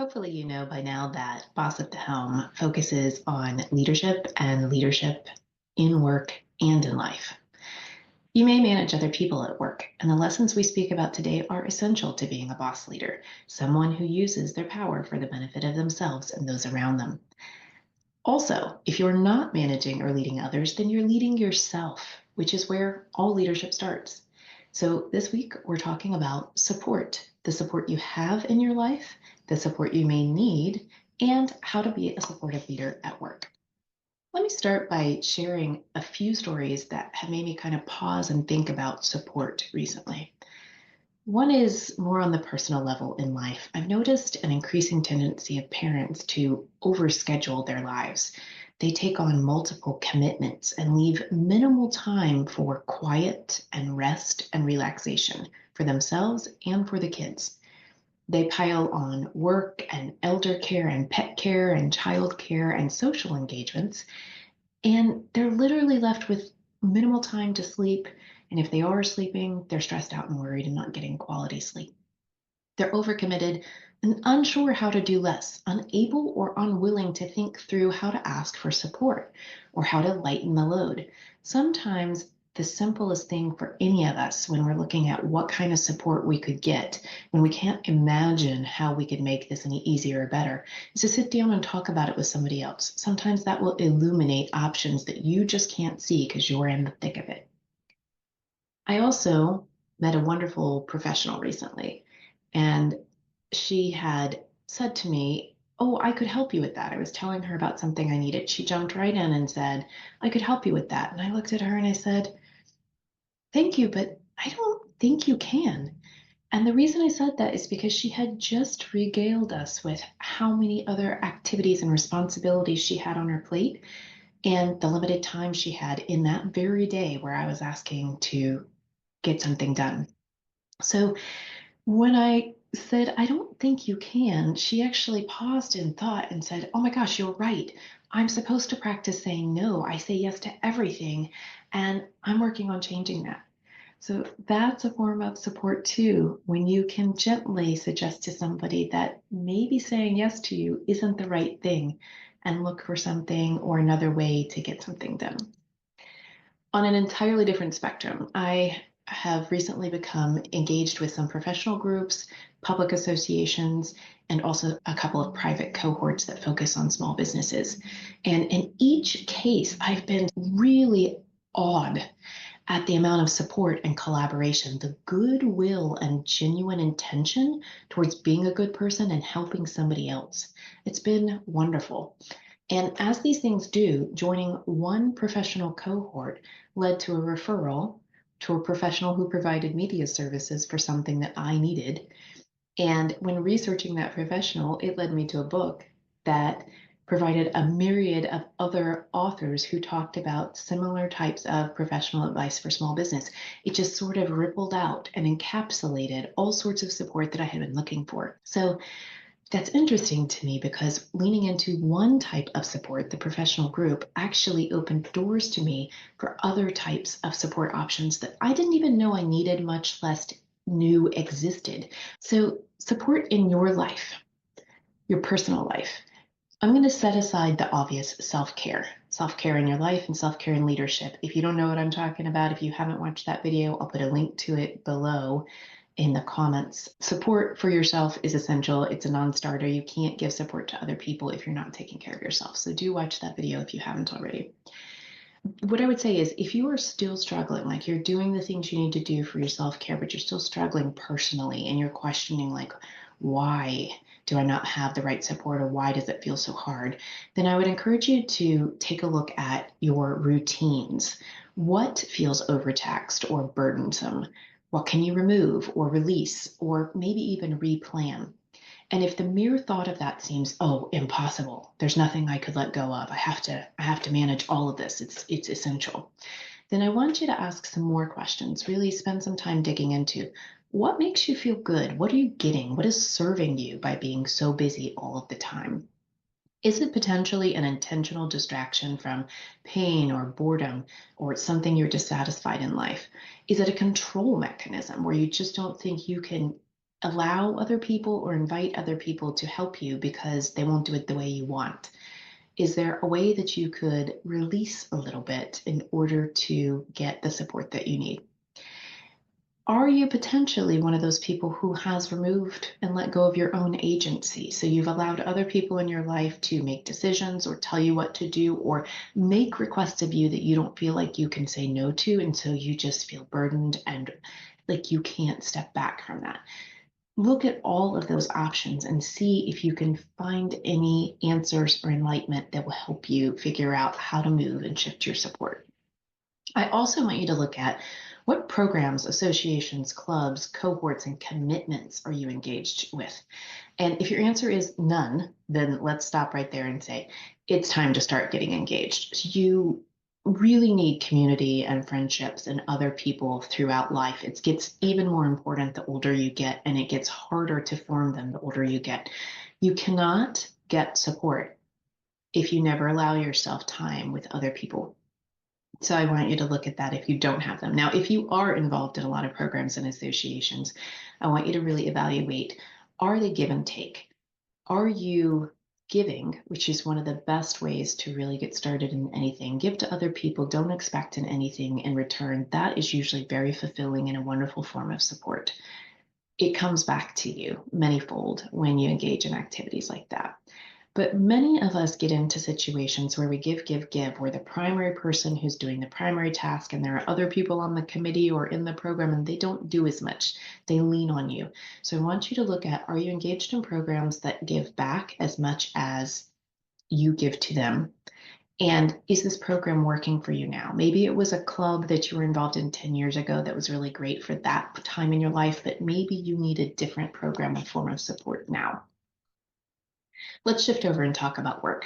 Hopefully, you know by now that Boss at the Helm focuses on leadership and leadership in work and in life. You may manage other people at work, and the lessons we speak about today are essential to being a boss leader, someone who uses their power for the benefit of themselves and those around them. Also, if you're not managing or leading others, then you're leading yourself, which is where all leadership starts. So, this week we're talking about support, the support you have in your life, the support you may need, and how to be a supportive leader at work. Let me start by sharing a few stories that have made me kind of pause and think about support recently. One is more on the personal level in life. I've noticed an increasing tendency of parents to overschedule their lives. They take on multiple commitments and leave minimal time for quiet and rest and relaxation for themselves and for the kids. They pile on work and elder care and pet care and child care and social engagements, and they're literally left with minimal time to sleep. And if they are sleeping, they're stressed out and worried and not getting quality sleep. They're overcommitted and unsure how to do less, unable or unwilling to think through how to ask for support or how to lighten the load. Sometimes the simplest thing for any of us when we're looking at what kind of support we could get, when we can't imagine how we could make this any easier or better, is to sit down and talk about it with somebody else. Sometimes that will illuminate options that you just can't see because you're in the thick of it. I also met a wonderful professional recently, and she had said to me, "Oh, I could help you with that." I was telling her about something I needed. She jumped right in and said, "I could help you with that." And I looked at her and I said, "Thank you, but I don't think you can." And the reason I said that is because she had just regaled us with how many other activities and responsibilities she had on her plate and the limited time she had in that very day where I was asking to get something done. So when I said, "I don't think you can," she actually paused and thought and said, "Oh my gosh, you're right. I'm supposed to practice saying no. I say yes to everything, and I'm working on changing that." So that's a form of support too, when you can gently suggest to somebody that maybe saying yes to you isn't the right thing and look for something or another way to get something done. On an entirely different spectrum, I have recently become engaged with some professional groups, public associations, and also a couple of private cohorts that focus on small businesses. And in each case, I've been really awed at the amount of support and collaboration, the goodwill and genuine intention towards being a good person and helping somebody else. It's been wonderful. And as these things do, joining one professional cohort led to a referral to a professional who provided media services for something that I needed. And when researching that professional, it led me to a book that provided a myriad of other authors who talked about similar types of professional advice for small business. It just sort of rippled out and encapsulated all sorts of support that I had been looking for. So that's interesting to me because leaning into one type of support, the professional group, actually opened doors to me for other types of support options that I didn't even know I needed, much less knew existed. So, support in your life, your personal life. I'm going to set aside the obvious self care in your life and self care in leadership. If you don't know what I'm talking about, if you haven't watched that video, I'll put a link to it below in the comments. Support for yourself is essential. It's a non starter. You can't give support to other people if you're not taking care of yourself. So do watch that video if you haven't already. What I would say is if you are still struggling, like you're doing the things you need to do for your self care, but you're still struggling personally and you're questioning, like, why do I not have the right support or why does it feel so hard? Then I would encourage you to take a look at your routines. What feels overtaxed or burdensome? What can you remove or release or maybe even replan? And if the mere thought of that seems, oh, impossible, there's nothing I could let go of. I have to manage all of this. It's essential. Then I want you to ask some more questions. Really spend some time digging into what makes you feel good? What are you getting? What is serving you by being so busy all of the time? Is it potentially an intentional distraction from pain or boredom or something you're dissatisfied in life? Is it a control mechanism where you just don't think you can allow other people or invite other people to help you because they won't do it the way you want? Is there a way that you could release a little bit in order to get the support that you need? Are you potentially one of those people who has removed and let go of your own agency? So you've allowed other people in your life to make decisions or tell you what to do or make requests of you that you don't feel like you can say no to. And so you just feel burdened and like you can't step back from that. Look at all of those options and see if you can find any answers or enlightenment that will help you figure out how to move and shift your support. I also want you to look at what programs, associations, clubs, cohorts, and commitments are you engaged with? And if your answer is none, then let's stop right there and say it's time to start getting engaged. You really need community and friendships and other people throughout life. It gets even more important the older you get, and it gets harder to form them the older you get. You cannot get support if you never allow yourself time with other people. So I want you to look at that if you don't have them. Now, if you are involved in a lot of programs and associations, I want you to really evaluate, are they give and take? Are you giving, which is one of the best ways to really get started in anything? Give to other people, don't expect in anything in return. That is usually very fulfilling and a wonderful form of support. It comes back to you manyfold when you engage in activities like that. But many of us get into situations where we give, give, give. We're the primary person who's doing the primary task, and there are other people on the committee or in the program, and they don't do as much. They lean on you. So I want you to look at, are you engaged in programs that give back as much as you give to them? And is this program working for you now? Maybe it was a club that you were involved in 10 years ago that was really great for that time in your life, but maybe you need a different program or form of support now. Let's shift over and talk about work.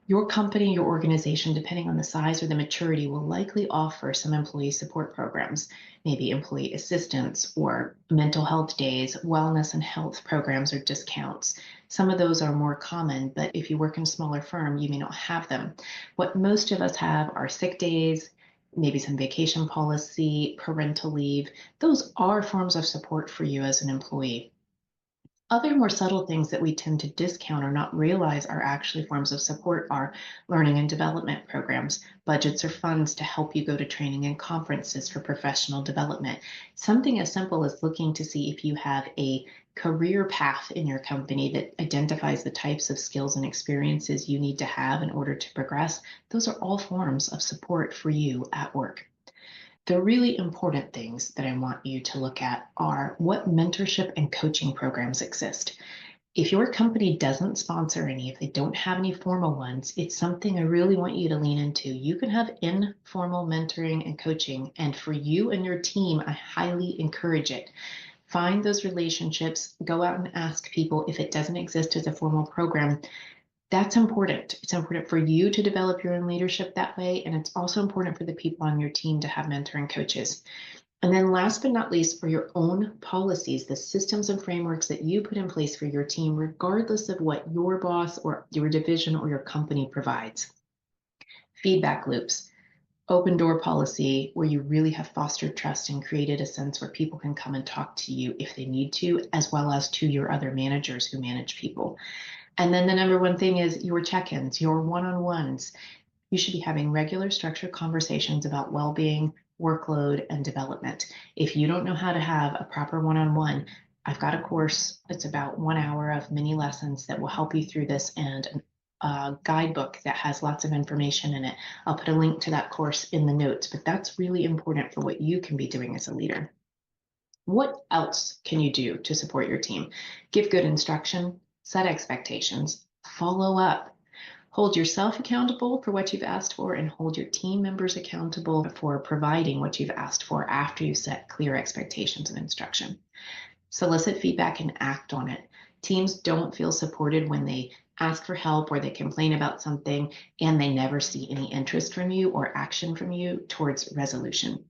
Your company, your organization, depending on the size or the maturity, will likely offer some employee support programs, maybe employee assistance or mental health days, wellness and health programs or discounts. Some of those are more common, but if you work in a smaller firm, you may not have them. What most of us have are sick days, maybe some vacation policy, parental leave. Those are forms of support for you as an employee. Other more subtle things that we tend to discount or not realize are actually forms of support are learning and development programs, budgets or funds to help you go to training and conferences for professional development. Something as simple as looking to see if you have a career path in your company that identifies the types of skills and experiences you need to have in order to progress. Those are all forms of support for you at work. The really important things that I want you to look at are what mentorship and coaching programs exist. If your company doesn't sponsor any, if they don't have any formal ones, it's something I really want you to lean into. You can have informal mentoring and coaching, and for you and your team, I highly encourage it. Find those relationships, go out and ask people if it doesn't exist as a formal program. That's important. It's important for you to develop your own leadership that way. And it's also important for the people on your team to have mentoring coaches. And then last but not least, for your own policies, the systems and frameworks that you put in place for your team, regardless of what your boss or your division or your company provides. Feedback loops, open door policy, where you really have fostered trust and created a sense where people can come and talk to you if they need to, as well as to your other managers who manage people. And then the number one thing is your check-ins, your one-on-ones. You should be having regular structured conversations about well-being, workload, and development. If you don't know how to have a proper one-on-one, I've got a course. It's about 1 hour of mini lessons that will help you through this, and a guidebook that has lots of information in it. I'll put a link to that course in the notes, but that's really important for what you can be doing as a leader. What else can you do to support your team? Give good instruction, set expectations, follow up, hold yourself accountable for what you've asked for, and hold your team members accountable for providing what you've asked for after you set clear expectations and instruction. Solicit feedback and act on it. Teams don't feel supported when they ask for help or they complain about something and they never see any interest from you or action from you towards resolution.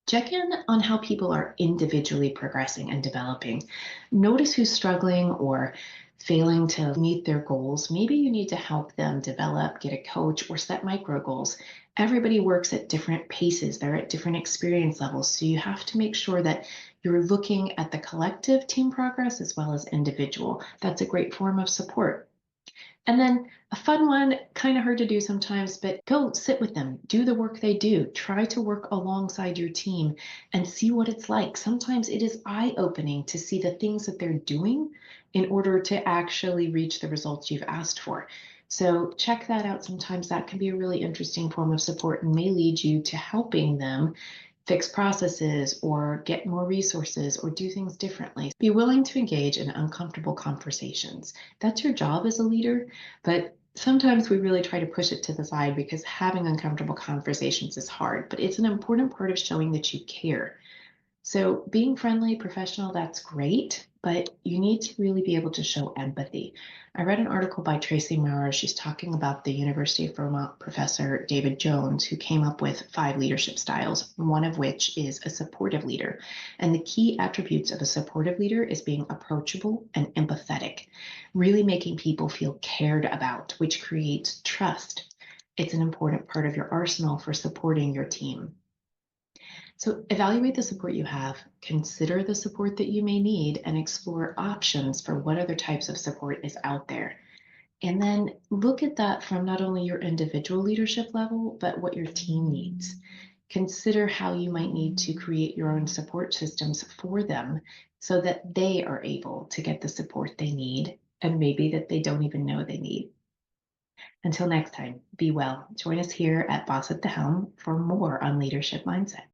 Check in on how people are individually progressing and developing. Notice who's struggling or failing to meet their goals. Maybe you need to help them develop, get a coach, or set micro goals. Everybody works at different paces. They're at different experience levels. So you have to make sure that You're looking at the collective team progress as well as individual. That's a great form of support. And then a fun one, kind of hard to do sometimes, but go sit with them, do the work they do, try to work alongside your team and see what it's like. Sometimes it is eye-opening to see the things that they're doing in order to actually reach the results you've asked for. So check that out. Sometimes that can be a really interesting form of support and may lead you to helping them fix processes or get more resources or do things differently. Be willing to engage in uncomfortable conversations. That's your job as a leader, but sometimes we really try to push it to the side because having uncomfortable conversations is hard, but it's an important part of showing that you care. So being friendly, professional, that's great, but you need to really be able to show empathy. I read an article by Tracy Maurer. She's talking about the University of Vermont professor David Jones, who came up with 5 leadership styles, one of which is a supportive leader. And the key attributes of a supportive leader is being approachable and empathetic, really making people feel cared about, which creates trust. It's an important part of your arsenal for supporting your team. So evaluate the support you have, consider the support that you may need, and explore options for what other types of support is out there. And then look at that from not only your individual leadership level, but what your team needs. Consider how you might need to create your own support systems for them so that they are able to get the support they need and maybe that they don't even know they need. Until next time, be well. Join us here at Boss at the Helm for more on leadership mindset.